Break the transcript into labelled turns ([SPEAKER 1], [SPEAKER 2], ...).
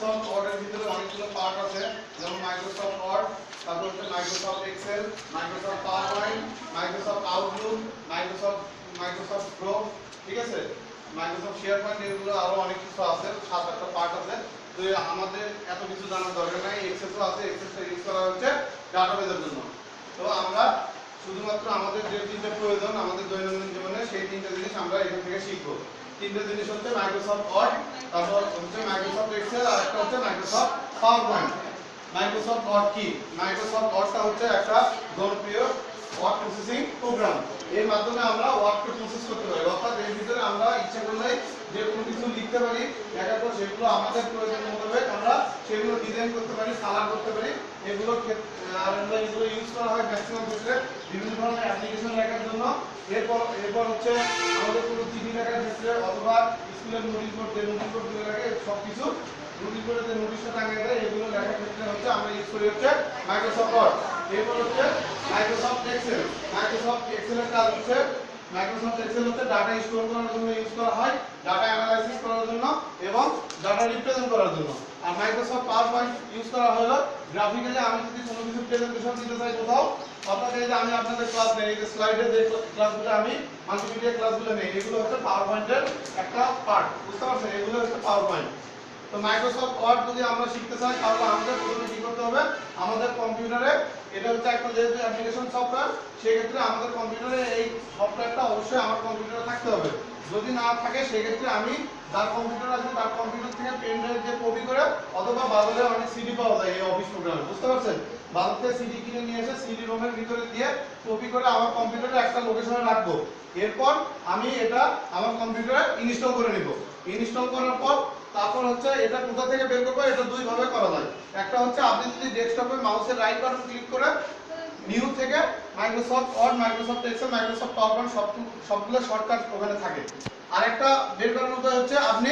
[SPEAKER 1] Microsoft ওয়ার্ডের ভিতরে অনেকগুলো পার্ট আছে, যেমন মাইক্রোসফট ওয়ার্ড, তারপর হচ্ছে Microsoft Excel, Microsoft PowerPoint, Microsoft Outlook, Microsoft Pro, ঠিক আছে, মাইক্রোসফট শেয়ারপয়েন্ট, এগুলো আরো অনেক কিছু আছে, 7-8টা পার্ট আছে। তো আমাদের এত কিছু জানার দরকার নাই। এক্সেসও আছে, এক্সেসটা ইউজ করা হচ্ছে ডাটাবেজের জন্য। তো আমরা শুধুমাত্র আমাদের যে তিনটা প্রয়োজন আমাদের দৈনন্দিন জীবনে, সেই তিনটা জিনিস আমরা এখান থেকে শিখবো। তিনটা জিনিস হচ্ছে মাইক্রোসফট ওয়ার্ড, তারপর হচ্ছে মাইক্রোসফট এক্সেল, আর একটা হচ্ছে মাইক্রোসফট পাওয়ারপয়েন্ট। মাইক্রোসফট ওয়ার্ড কি? মাইক্রোসফট ওয়ার্ডটা হচ্ছে একটা জনপ্রিয় ওয়ার্ড প্রসেসিং প্রোগ্রাম। এর মাধ্যমে আমরা ওয়ার্ডকে প্রসেস করতে পারি, অর্থাৎ এর ভিতরে আমরা ইচ্ছা করলে যে কোনো কিছু লিখতে পারি, লেখার পর সেগুলো আমাদের প্রয়োজন মোতাবেক আমরা সেগুলো ডিজাইন করতে পারি, কালার করতে পারি। এগুলো ইউজ করা হয় ম্যাক্সিমাম ক্ষেত্রে বিভিন্ন ধরনের অ্যাপ্লিকেশন লেখার জন্য। এরপর হচ্ছে আমাদের কোনো চিঠি লেখার ক্ষেত্রে, অথবা স্কুলের নোটিশ বোর্ড, যে নোটিশ বোর্ডগুলো লাগে সব কিছু নোটিশ বোর্ডে যে নোটিশটা টাঙিয়ে দেয়, এগুলো লেখার ক্ষেত্রে হচ্ছে আমরা ইউজ করি হচ্ছে মাইক্রোসফট ওয়ার্ড। এরপর হচ্ছে মাইক্রোসফট এক্সেল। মাইক্রোসফট এক্সেলের কাজ হচ্ছে, মাইক্রোসফট এক্সেল হচ্ছে ডাটা স্টোর করার জন্য ইউজ করা হয়, ডাটা অ্যানালাইসিস করার জন্য এবং ডাটা রিপ্রেজেন্ট করার জন্য। আর মাইক্রোসফট পাওয়ারপয়েন্ট ইউজ করা হলো গ্রাফিক্যালি, আমি যদি কোনো কিছু প্রেজেন্টেশন দিতে চাই কোথাও, অর্থাৎ এই যে আমি আপনাদের ক্লাস নেই, এই যে স্লাইডে যে ক্লাসগুলো আমি মাল্টিমিডিয়া ক্লাসগুলো নেই, এগুলো হচ্ছে পাওয়ারপয়েন্টের একটা পার্ট, বুঝতে পারছেন? এগুলো হচ্ছে পাওয়ারপয়েন্ট। তো মাইক্রোসফট ওয়ার্ড যদি আমরা শিখতে চাই, তাহলে আমাদের প্রথমে কি করতে হবে, আমাদের কম্পিউটারে, এটা হচ্ছে একটা যেহেতু অ্যাপ্লিকেশন সফটওয়্যার, সেই ক্ষেত্রে আমাদের কম্পিউটারে এই সফটওয়্যারটা অবশ্যই আমার কম্পিউটারে থাকতে হবে। যদি না থাকে সেক্ষেত্রে আমি যার কম্পিউটার আছে তার কম্পিউটার থেকে পেন ড্রাইভ দিয়ে কপি করে, অথবা বাজারে অনেক সিডি পাওয়া যায় এই অফিস প্রোগ্রামে, বুঝতে পারছেন? বাজার থেকে সিডি কিনে নিয়ে এসে সিডি রোমের ভিতরে দিয়ে কপি করে আমার কম্পিউটারে একটা লোকেশনে রাখবো। এরপর আমি এটা আমার কম্পিউটারে ইনস্টল করে নিব। ইনস্টল করার পর তারপর হচ্ছে এটা কোথা থেকে বের করবো, এটা দুই ভাবে করা যায়। একটা হচ্ছে আপনি যদি ডেস্কটপে মাউসের রাইট বাটন ক্লিক করে নিউ থেকে Microsoft Word, Microsoft Excel, Microsoft PowerPoint সবগুলো শর্টকাট ওখানে থাকে। আরেকটা বের করার উপায় হচ্ছে আপনি